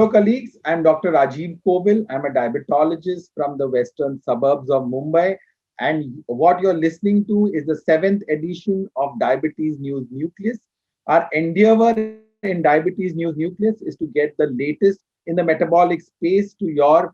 Hello, colleagues. I'm Dr. Rajiv Kovil. I'm a diabetologist from the western suburbs of Mumbai. And what you're listening to is the seventh edition of Diabetes News Nucleus. Our endeavor in Diabetes News Nucleus is to get the latest in the metabolic space to your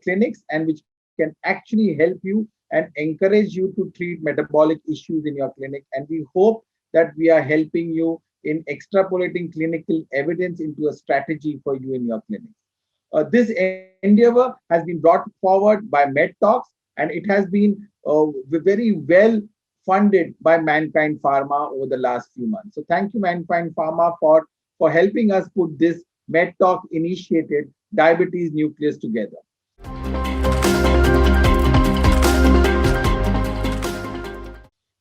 clinics and which can actually help you and encourage you to treat metabolic issues in your clinic. And we hope that we are helping you in extrapolating clinical evidence into a strategy for you in your clinic. This endeavor has been brought forward by MedTalks, and it has been very well funded by Mankind Pharma over the last few months. So thank you, Mankind Pharma, for helping us put this MedTalk initiated diabetes nucleus together.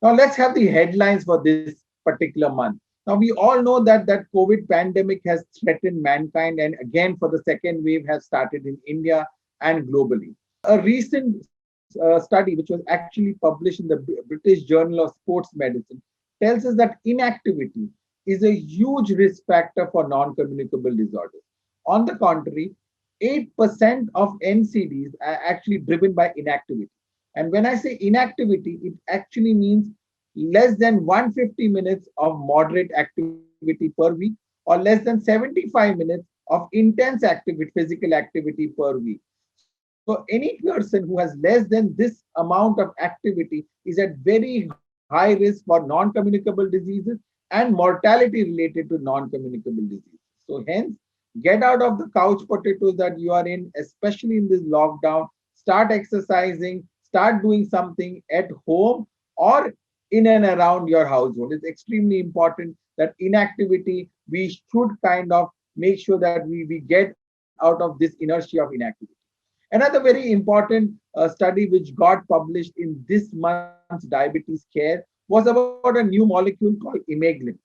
Now let's have the headlines for this particular month. Now we all know that COVID pandemic has threatened mankind, and again for the second wave has started in India and globally. A recent study, which was actually published in the British Journal of Sports Medicine, tells us that inactivity is a huge risk factor for non-communicable disorders. On the contrary, 8% of NCDs are actually driven by inactivity. And when I say inactivity, it actually means less than 150 minutes of moderate activity per week or less than 75 minutes of intense physical activity per week. So any person who has less than this amount of activity is at very high risk for non-communicable diseases and mortality related to non-communicable diseases. So hence, get out of the couch potatoes that you are in, especially in this lockdown. Start exercising, start doing something at home or in and around your household. It's extremely important that inactivity, we should kind of make sure that we get out of this inertia of inactivity. Another very important study which got published in this month's diabetes care was about a new molecule called imeglimin.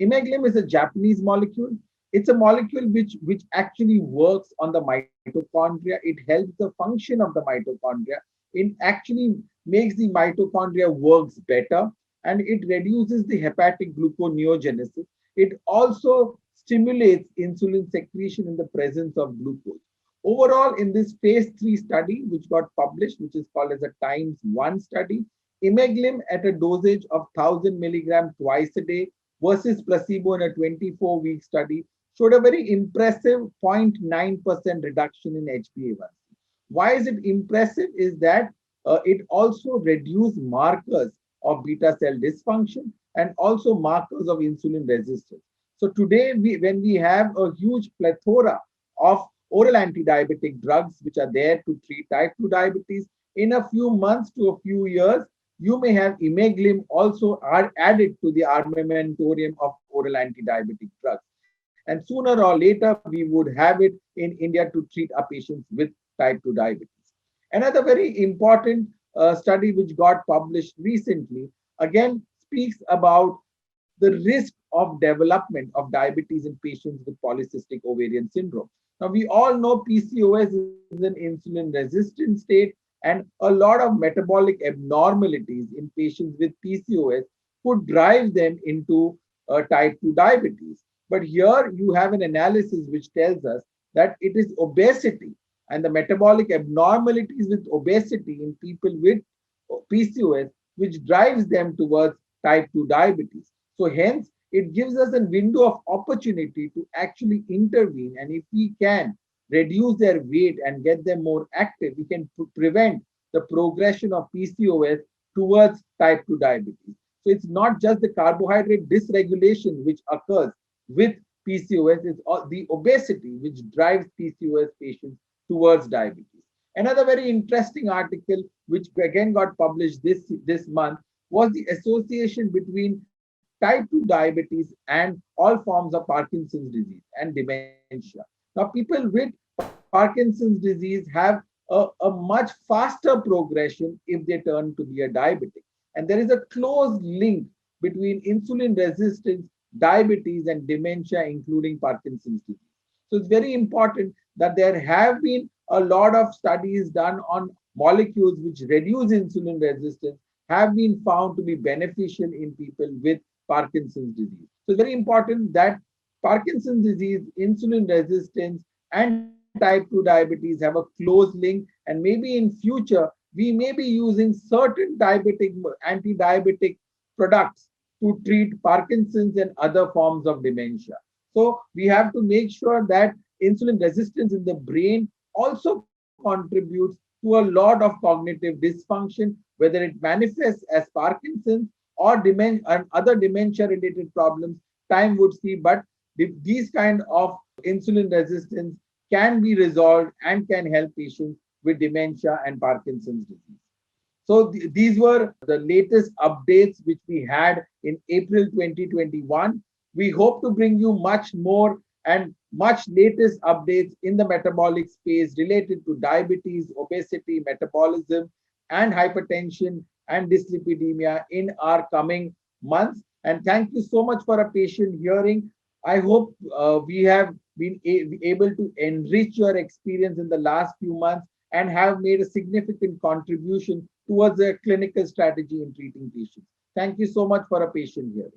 Imeglimin is a Japanese molecule. It's a molecule which actually works on the mitochondria. It helps the function of the mitochondria. It actually makes the mitochondria works better, and it reduces the hepatic gluconeogenesis. It also stimulates insulin secretion in the presence of glucose. Overall, in this phase 3 study, which got published, which is called as a Times 1 study, imeglimin at a dosage of 1000 milligram twice a day versus placebo in a 24-week study showed a very impressive 0.9% reduction in HbA1c. Why is it impressive? Is that it also reduced markers of beta cell dysfunction and also markers of insulin resistance. So today, when we have a huge plethora of oral anti-diabetic drugs which are there to treat type 2 diabetes, in a few months to a few years, you may have imeglimin also added to the armamentarium of oral anti-diabetic drugs. And sooner or later, we would have it in India to treat our patients with type 2 diabetes. Another very important study which got published recently again speaks about the risk of development of diabetes in patients with polycystic ovarian syndrome. Now, we all know PCOS is an insulin resistant state, and a lot of metabolic abnormalities in patients with PCOS could drive them into type 2 diabetes. But here you have an analysis which tells us that it is obesity and the metabolic abnormalities with obesity in people with PCOS which drives them towards type 2 diabetes. So hence, it gives us a window of opportunity to actually intervene. And if we can reduce their weight and get them more active, we can prevent the progression of PCOS towards type 2 diabetes. So it's not just the carbohydrate dysregulation which occurs with PCOS, it's the obesity which drives PCOS patients towards diabetes. Another very interesting article, which again got published this month, was the association between type 2 diabetes and all forms of Parkinson's disease and dementia. Now, people with Parkinson's disease have a much faster progression if they turn to be a diabetic. And there is a close link between insulin resistance, diabetes, and dementia, including Parkinson's disease. So it's very important that there have been a lot of studies done on molecules which reduce insulin resistance have been found to be beneficial in people with Parkinson's disease. So it's very important that Parkinson's disease, insulin resistance, and type 2 diabetes have a close link, and maybe in future we may be using certain diabetic anti-diabetic products to treat Parkinson's and other forms of dementia. So we have to make sure that insulin resistance in the brain also contributes to a lot of cognitive dysfunction, whether it manifests as Parkinson's or dementia and other dementia related problems. Time would see, but these kind of insulin resistance can be resolved and can help patients with dementia and Parkinson's disease. So these were the latest updates which we had in April 2021. We hope to bring you much more and much latest updates in the metabolic space related to diabetes, obesity, metabolism, and hypertension and dyslipidemia in our coming months. And thank you so much for a patient hearing. I hope we have been able to enrich your experience in the last few months and have made a significant contribution towards a clinical strategy in treating patients. Thank you so much for a patient hearing.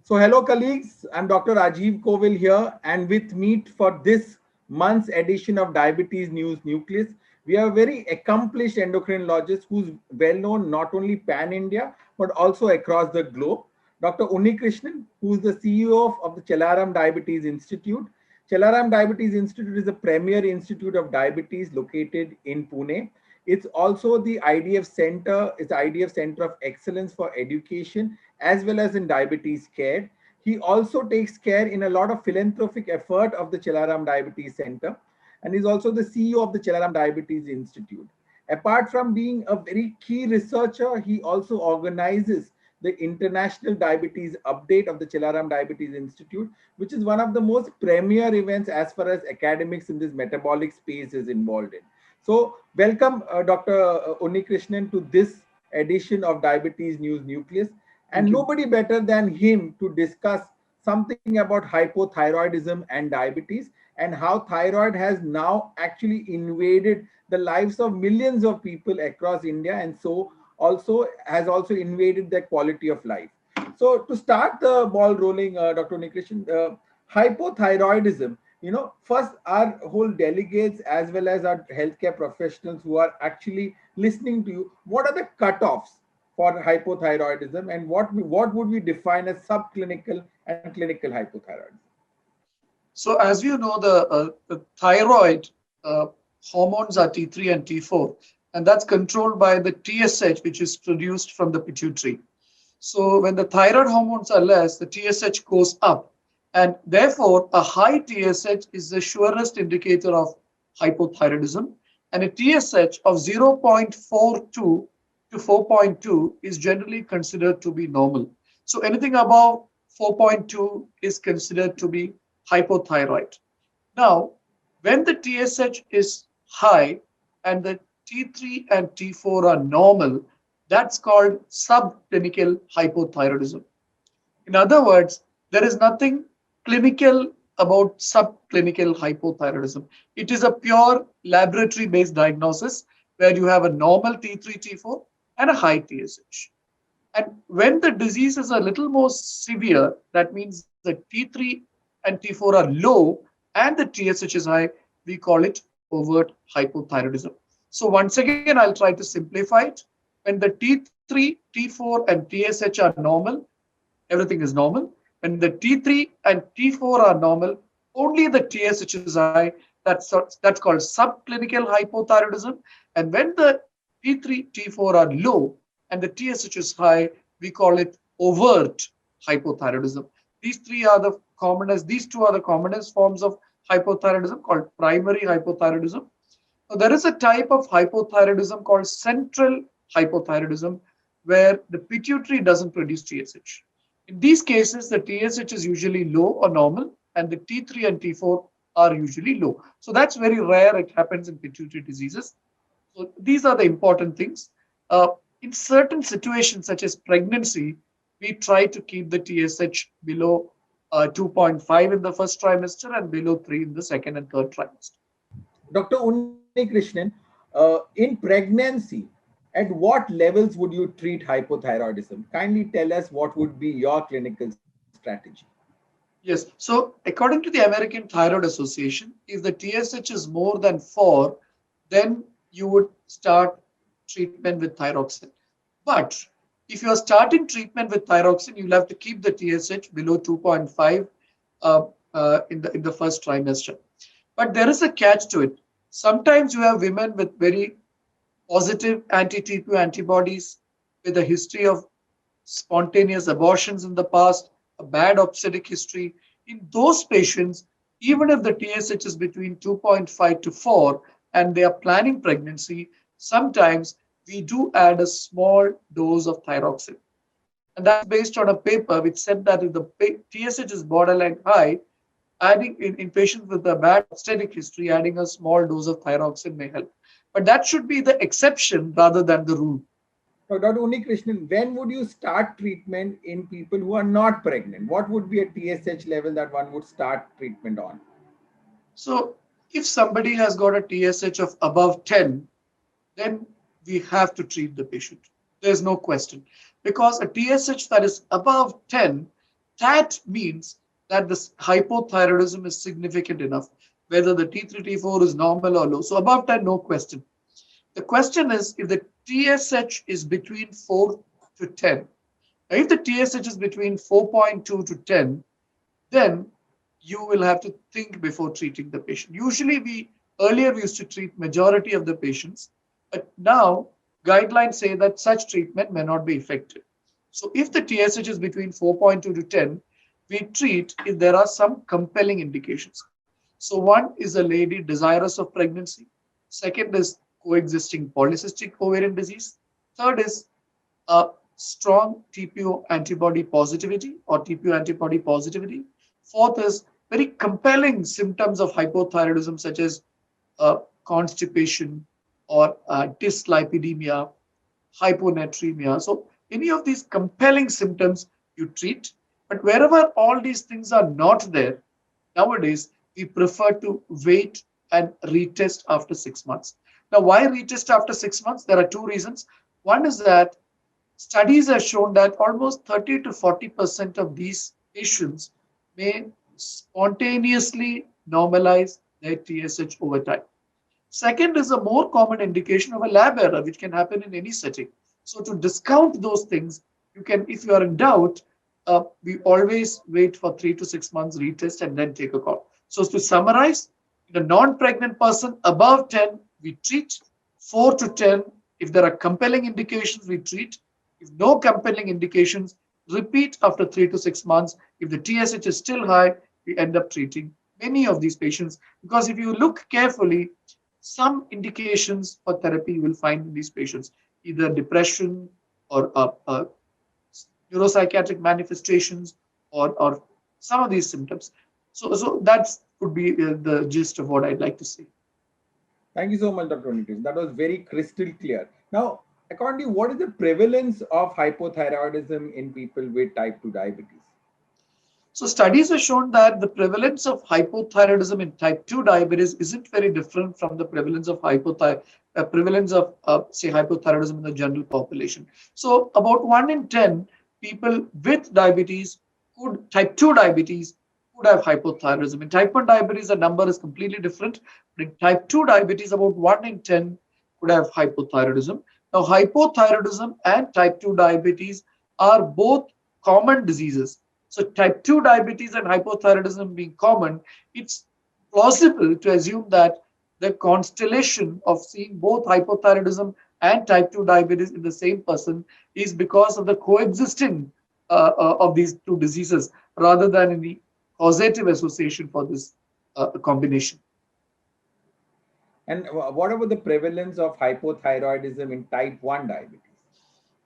So hello colleagues, I'm Dr. Rajiv Kovil here, and with me for this month's edition of Diabetes News Nucleus, we have a very accomplished endocrinologist who's well known not only pan-India, but also across the globe. Dr. Unnikrishnan, who is the CEO of the Chellaram Diabetes Institute. Chellaram Diabetes Institute is a premier institute of diabetes located in Pune. It's also the IDF Center, it's the IDF Center of Excellence for Education as well as in diabetes care. He also takes care in a lot of philanthropic effort of the Chellaram Diabetes Center, and is also the CEO of the Chellaram Diabetes Institute. Apart from being a very key researcher, he also organizes the International Diabetes Update of the Chellaram Diabetes Institute, which is one of the most premier events as far as academics in this metabolic space is involved in. So welcome Dr. Unnikrishnan to this edition of Diabetes News Nucleus. And nobody better than him to discuss something about hypothyroidism and diabetes, and how thyroid has now actually invaded the lives of millions of people across India, and so also has also invaded their quality of life. So to start the ball rolling, Dr. Unnikrishnan, hypothyroidism, first our whole delegates as well as our healthcare professionals who are actually listening to you, what are the cutoffs for hypothyroidism, and what would we define as subclinical and clinical hypothyroidism? So as you know, the thyroid hormones are T3 and T4, and that's controlled by the TSH, which is produced from the pituitary. So when the thyroid hormones are less, the TSH goes up, and therefore a high TSH is the surest indicator of hypothyroidism, and a TSH of 0.42 to 4.2 is generally considered to be normal. So anything above 4.2 is considered to be hypothyroid. Now, when the TSH is high and the T3 and T4 are normal, that's called subclinical hypothyroidism. In other words, there is nothing clinical about subclinical hypothyroidism. It is a pure laboratory-based diagnosis where you have a normal T3, T4 and a high TSH. And when the disease is a little more severe, that means the T3 and T4 are low and the TSH is high, we call it overt hypothyroidism. So once again, I'll try to simplify it. When the T3, T4 and TSH are normal, everything is normal. When the T3 and T4 are normal, only the TSH is high. That's called subclinical hypothyroidism. And when the T3, T4 are low and the TSH is high, we call it overt hypothyroidism. These two are the commonest forms of hypothyroidism called primary hypothyroidism. Now, there is a type of hypothyroidism called central hypothyroidism where the pituitary doesn't produce TSH. In these cases, the TSH is usually low or normal and the T3 and T4 are usually low. So that's very rare. It happens in pituitary diseases. So these are the important things. In certain situations such as pregnancy, we try to keep the TSH below 2.5 in the first trimester and below 3 in the second and third trimester. Dr. Unnikrishnan, in pregnancy, At what levels would you treat hypothyroidism? Kindly tell us what would be your clinical strategy. Yes. So according to the American Thyroid Association, if the TSH is more than 4, then you would start treatment with thyroxine. But if you are starting treatment with thyroxine, you'll have to keep the TSH below 2.5 in the first trimester. But there is a catch to it. Sometimes you have women with very positive anti-TPO antibodies with a history of spontaneous abortions in the past, a bad obstetric history. In those patients, even if the TSH is between 2.5 to 4 and they are planning pregnancy, sometimes we do add a small dose of thyroxine. And that's based on a paper which said that if the TSH is borderline high, adding in patients with a bad obstetric history, adding a small dose of thyroxine may help. But that should be the exception rather than the rule. Now, Dr. Krishnan, when would you start treatment in people who are not pregnant? What would be a TSH level that one would start treatment on? So if somebody has got a TSH of above 10, then we have to treat the patient. There's no question. Because a TSH that is above 10, that means that this hypothyroidism is significant enough, whether the T3, T4 is normal or low. So above 10, no question. The question is if the TSH is between 4 to 10. Now, if the TSH is between 4.2 to 10, then you will have to think before treating the patient. Usually, we earlier we used to treat majority of the patients, but now guidelines say that such treatment may not be effective. So, if the TSH is between 4.2 to 10, we treat if there are some compelling indications. So, one is a lady desirous of pregnancy. Second is coexisting polycystic ovarian disease. Third is a strong TPO antibody positivity or TPO antibody positivity. Fourth is very compelling symptoms of hypothyroidism, such as constipation or dyslipidemia, hyponatremia. So, any of these compelling symptoms you treat, but wherever all these things are not there, nowadays we prefer to wait and retest after 6 months. Now, why retest after 6 months? There are two reasons. One is that studies have shown that almost 30 to 40% of these patients may spontaneously normalize their TSH over time. Second is a more common indication of a lab error, which can happen in any setting. So to discount those things, you can, if you are in doubt, we always wait for 3 to 6 months retest and then take a call. So to summarize, in a non-pregnant person above 10, we treat. 4 to 10, if there are compelling indications, we treat. If no compelling indications, repeat after 3 to 6 months. If the TSH is still high, we end up treating many of these patients because if you look carefully, some indications for therapy you will find in these patients, either depression or neuropsychiatric manifestations or some of these symptoms. So that would be the gist of what I'd like to say. Thank you so much, Dr. Krishnan. That was very crystal clear. Now, according to you, what is the prevalence of hypothyroidism in people with type 2 diabetes? So studies have shown that the prevalence of hypothyroidism in type 2 diabetes isn't very different from the prevalence of say hypothyroidism in the general population. So about 1 in 10 people with diabetes could type 2 diabetes could have hypothyroidism. In type 1 diabetes, the number is completely different. But in type 2 diabetes, about 1 in 10 could have hypothyroidism. Now, hypothyroidism and type 2 diabetes are both common diseases. So type 2 diabetes and hypothyroidism being common, it's plausible to assume that the constellation of seeing both hypothyroidism and type 2 diabetes in the same person is because of the coexisting of these two diseases rather than any causative association for this combination. And what about the prevalence of hypothyroidism in type 1 diabetes?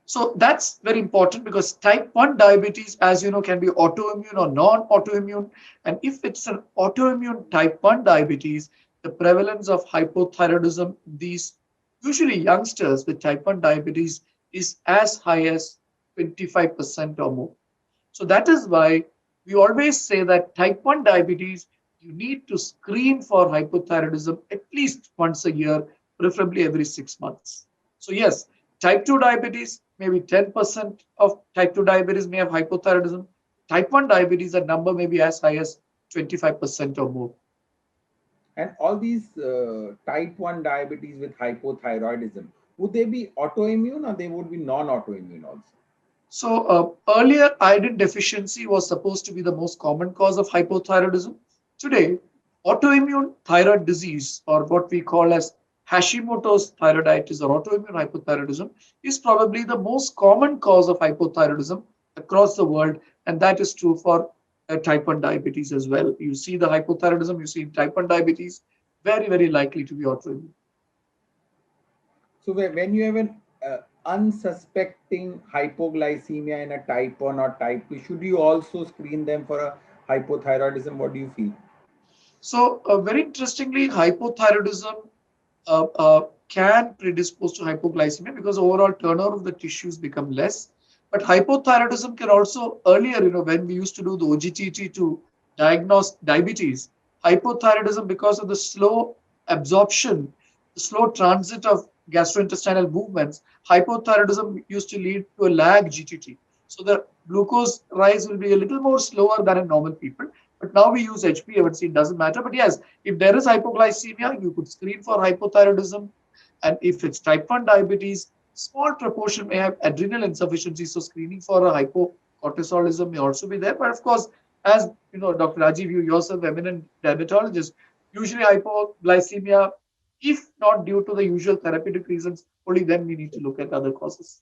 So that's very important because type 1 diabetes, as you know, can be autoimmune or non-autoimmune. And if it's an autoimmune type 1 diabetes, the prevalence of hypothyroidism, these usually youngsters with type 1 diabetes, is as high as 25% or more. So that is why we always say that type 1 diabetes, you need to screen for hypothyroidism at least once a year, preferably every 6 months. So yes, Type 2 diabetes, maybe 10% of type 2 diabetes may have hypothyroidism. Type 1 diabetes, that number may be as high as 25% or more. And all these type 1 diabetes with hypothyroidism, would they be autoimmune or they would be non-autoimmune also? So earlier, iodine deficiency was supposed to be the most common cause of hypothyroidism. Today, autoimmune thyroid disease, or what we call as Hashimoto's thyroiditis or autoimmune hypothyroidism, is probably the most common cause of hypothyroidism across the world, and that is true for type 1 diabetes as well. You see the hypothyroidism, you see type 1 diabetes, very, very likely to be autoimmune. So when you have an unsuspecting hypoglycemia in a type 1 or type 2, should you also screen them for a hypothyroidism? What do you feel? So, very interestingly, hypothyroidism can predispose to hypoglycemia because overall turnover of the tissues become less. But hypothyroidism can also earlier, when we used to do the OGTT to diagnose diabetes, hypothyroidism because of the slow absorption, the slow transit of gastrointestinal movements, hypothyroidism used to lead to a lag GTT. So the glucose rise will be a little more slower than in normal people. But now we use HbA1c, it doesn't matter. But yes, if there is hypoglycemia, you could screen for hypothyroidism. And if it's type 1 diabetes, small proportion may have adrenal insufficiency. So screening for a hypocortisolism may also be there. But of course, as you know, Dr. Rajiv, you yourself, eminent dermatologist, usually hypoglycemia, if not due to the usual therapeutic reasons, only then we need to look at other causes.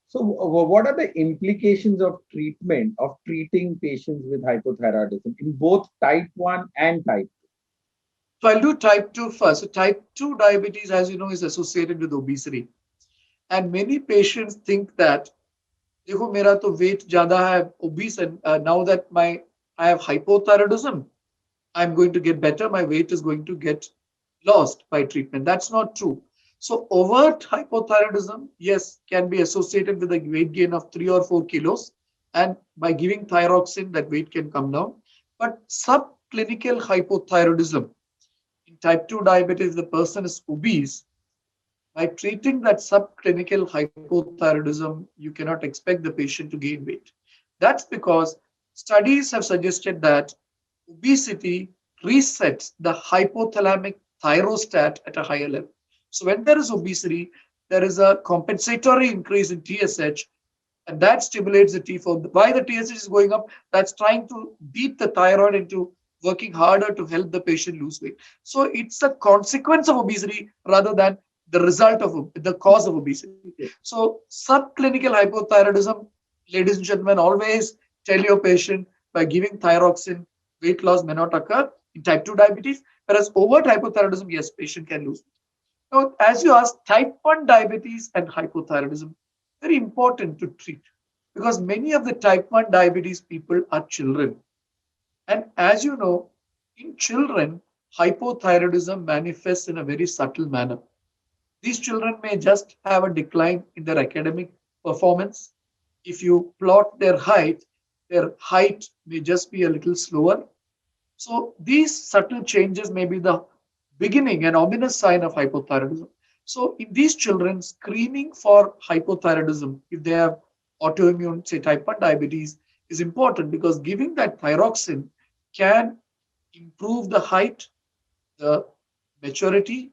So, what are the implications of treatment of treating patients with hypothyroidism in both type 1 and type 2? So I'll do type 2 first. So type 2 diabetes, as you know, is associated with obesity. And many patients think that, देखो मेरा तो weight ज़्यादा है, obese, and now that I have hypothyroidism, I'm going to get better. My weight is going to get lost by treatment. That's not true. So overt hypothyroidism, yes, can be associated with a weight gain of 3 or 4 kilos. And by giving thyroxine, that weight can come down. But subclinical hypothyroidism, in type 2 diabetes, the person is obese. By treating that subclinical hypothyroidism, you cannot expect the patient to gain weight. That's because studies have suggested that obesity resets the hypothalamic thyroid at a higher level. So when there is obesity, there is a compensatory increase in TSH, and that stimulates the T4. Why the TSH is going up? That's trying to beat the thyroid into working harder to help the patient lose weight. So it's a consequence of obesity rather than the result of the cause of obesity. So subclinical hypothyroidism, ladies and gentlemen, always tell your patient by giving thyroxine, weight loss may not occur in type 2 diabetes, whereas overt hypothyroidism, yes, patient can lose. Now, as you asked, type 1 diabetes and hypothyroidism, very important to treat because many of the type 1 diabetes people are children. And as you know, in children, hypothyroidism manifests in a very subtle manner. These children may just have a decline in their academic performance. If you plot their height may just be a little slower. So these subtle changes may be the beginning, an ominous sign of hypothyroidism. So in these children, screening for hypothyroidism, if they have autoimmune, say type 1 diabetes, is important because giving that thyroxine can improve the height, the maturity,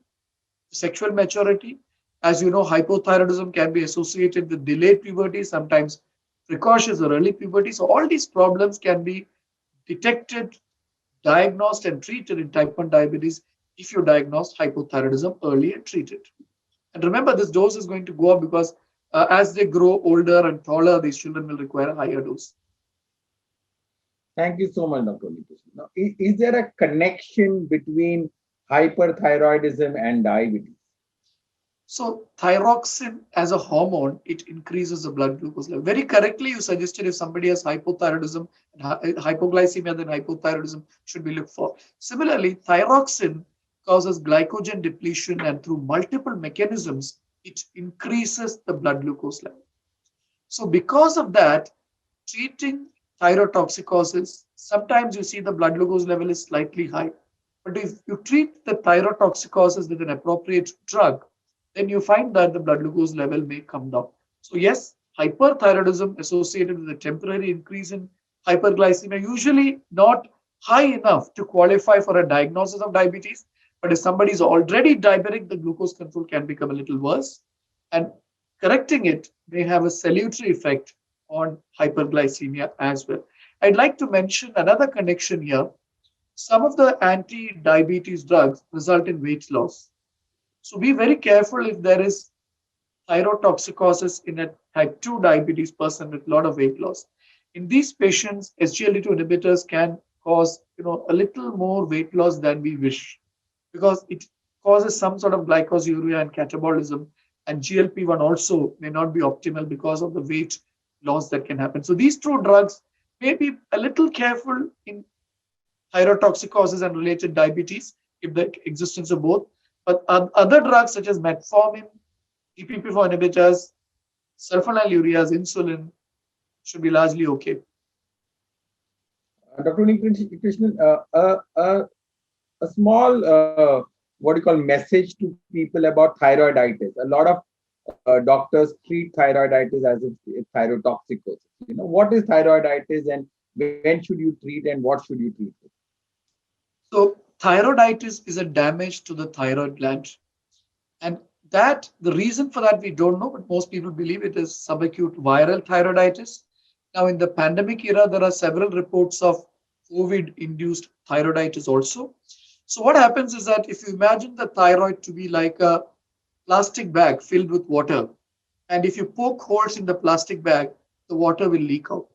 sexual maturity. As you know, hypothyroidism can be associated with delayed puberty, sometimes precocious or early puberty. So all these problems can be detected, diagnosed, and treated in type 1 diabetes if you diagnose hypothyroidism early and treat it. And remember, this dose is going to go up because as they grow older and taller, these children will require a higher dose. Thank you so much, Dr. Nikhil. Now, is there a connection between hyperthyroidism and diabetes? So thyroxine as a hormone, it increases the blood glucose level. Very correctly, you suggested if somebody has hypothyroidism and hypoglycemia, then hypothyroidism should be looked for. Similarly, thyroxine causes glycogen depletion, and through multiple mechanisms, it increases the blood glucose level. So because of that, treating thyrotoxicosis, sometimes you see the blood glucose level is slightly high. But if you treat the thyrotoxicosis with an appropriate drug, then you find that the blood glucose level may come down. So yes, hyperthyroidism associated with a temporary increase in hyperglycemia, usually not high enough to qualify for a diagnosis of diabetes. But if somebody is already diabetic, the glucose control can become a little worse. And correcting it may have a salutary effect on hyperglycemia as well. I'd like to mention another connection here. Some of the anti diabetes drugs result in weight loss. So be very careful if there is thyrotoxicosis in a type 2 diabetes person with a lot of weight loss. In these patients, SGLT2 inhibitors can cause a little more weight loss than we wish because it causes some sort of glycosuria and catabolism, and GLP-1 also may not be optimal because of the weight loss that can happen. So these two drugs may be a little careful in thyrotoxicosis and related diabetes if the existence of both. But other drugs such as metformin, DPP-4 inhibitors, sulfonylureas, insulin should be largely okay. Dr. Krishnan, a small what do you call message to people about thyroiditis. A lot of doctors treat thyroiditis as if it's thyrotoxicosis. What is thyroiditis and when should you treat and what should you treat it? So thyroiditis is a damage to the thyroid gland, and that the reason for that we don't know, but most people believe it is subacute viral thyroiditis. Now, in the pandemic era, there are several reports of COVID-induced thyroiditis also. So what happens is that if you imagine the thyroid to be like a plastic bag filled with water, and if you poke holes in the plastic bag, the water will leak out.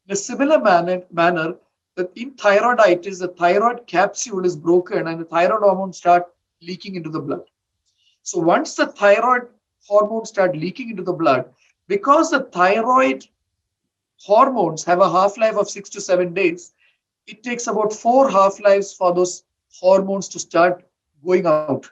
In a similar manner that in thyroiditis, the thyroid capsule is broken and the thyroid hormones start leaking into the blood. So once the thyroid hormones start leaking into the blood, because the thyroid hormones have a half-life of 6 to 7 days, it takes about 4 half-lives for those hormones to start going out.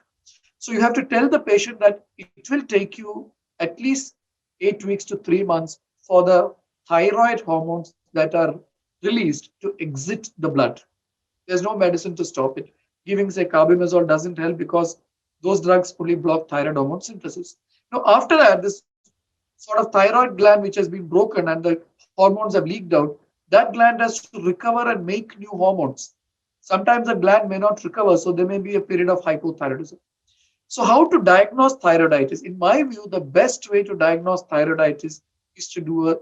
So you have to tell the patient that it will take you at least 8 weeks to 3 months for the thyroid hormones that are released to exit the blood. There's no medicine to stop it. Giving, say, carbimazole doesn't help because those drugs only block thyroid hormone synthesis. Now, after that, this sort of thyroid gland which has been broken and the hormones have leaked out, that gland has to recover and make new hormones. Sometimes the gland may not recover, so there may be a period of hypothyroidism. So how to diagnose thyroiditis? In my view, the best way to diagnose thyroiditis is to do a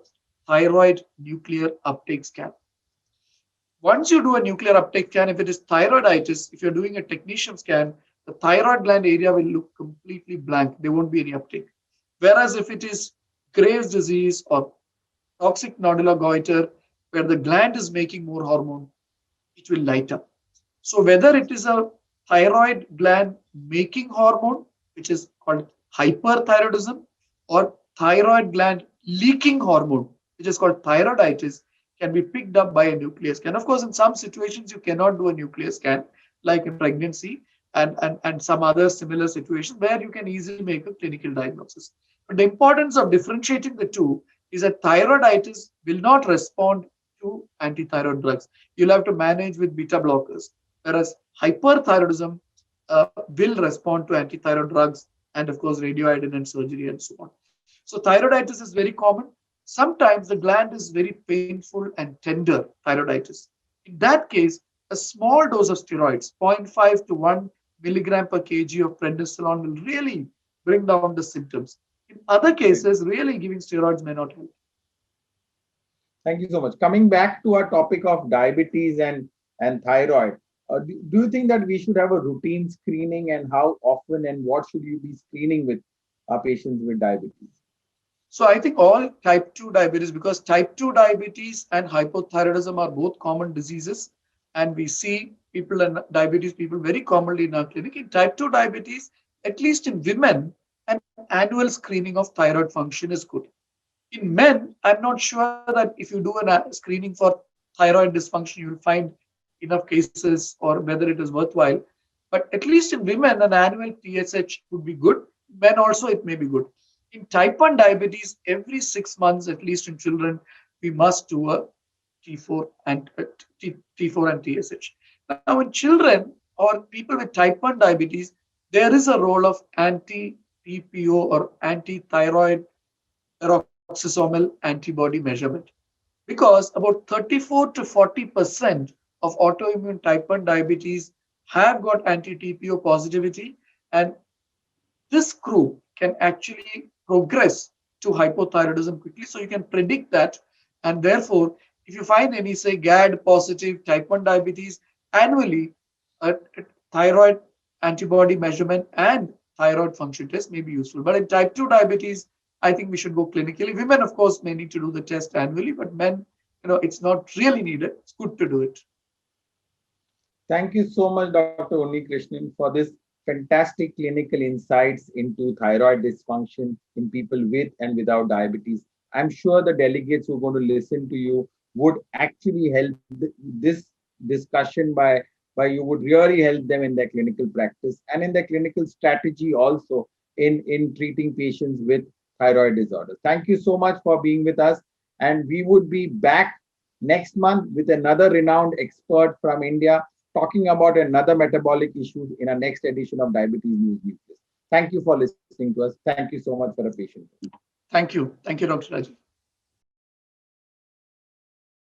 thyroid nuclear uptake scan. Once you do a nuclear uptake scan, if it is thyroiditis, if you're doing a technetium scan, the thyroid gland area will look completely blank. There won't be any uptake. Whereas if it is Graves' disease or toxic nodular goiter, where the gland is making more hormone, it will light up. So whether it is a thyroid gland making hormone, which is called hyperthyroidism, or thyroid gland leaking hormone, which is called thyroiditis, can be picked up by a nuclear scan. Of course, in some situations, you cannot do a nuclear scan, like in pregnancy and some other similar situations where you can easily make a clinical diagnosis. But the importance of differentiating the two is that thyroiditis will not respond to antithyroid drugs. You'll have to manage with beta blockers, whereas hyperthyroidism will respond to antithyroid drugs and, of course, radioiodine and surgery and so on. So thyroiditis is very common. Sometimes the gland is very painful and tender, thyroiditis. In that case, a small dose of steroids, 0.5 to 1 milligram per kg of prednisolone, will really bring down the symptoms. In other cases, really giving steroids may not help. Thank you so much. Coming back to our topic of diabetes and thyroid, do you think that we should have a routine screening, and how often and what should you be screening with our patients with diabetes? So I think all type 2 diabetes, because type 2 diabetes and hypothyroidism are both common diseases, and we see people and diabetes people very commonly in our clinic. In type 2 diabetes, at least in women, an annual screening of thyroid function is good. In men, I'm not sure that if you do a screening for thyroid dysfunction, you will find enough cases or whether it is worthwhile. But at least in women, an annual TSH would be good. Men also, it may be good. In type 1 diabetes, every 6 months, at least in children, we must do a T4 and TSH. Now, in children or people with type 1 diabetes, there is a role of anti TPO or anti-thyroid peroxisomal antibody measurement. Because about 34 to 40% of autoimmune type 1 diabetes have got anti-TPO positivity, and this group can actually progress to hypothyroidism quickly. So you can predict that. And therefore, if you find any, say, GAD positive type 1 diabetes, annually, a thyroid antibody measurement and thyroid function test may be useful. But in type 2 diabetes, I think we should go clinically. Women, of course, may need to do the test annually, but men, it's not really needed. It's good to do it. Thank you so much, Dr. Unnikrishnan, for this fantastic clinical insights into thyroid dysfunction in people with and without diabetes. I'm sure the delegates who are going to listen to you would actually help this discussion by you would really help them in their clinical practice and in their clinical strategy also in treating patients with thyroid disorders. Thank you so much for being with us. And we would be back next month with another renowned expert from India talking about another metabolic issue in our next edition of Diabetes News Nucleus. Thank you for listening to us. Thank you so much for your patience. Thank you. Thank you, Dr. Rajiv.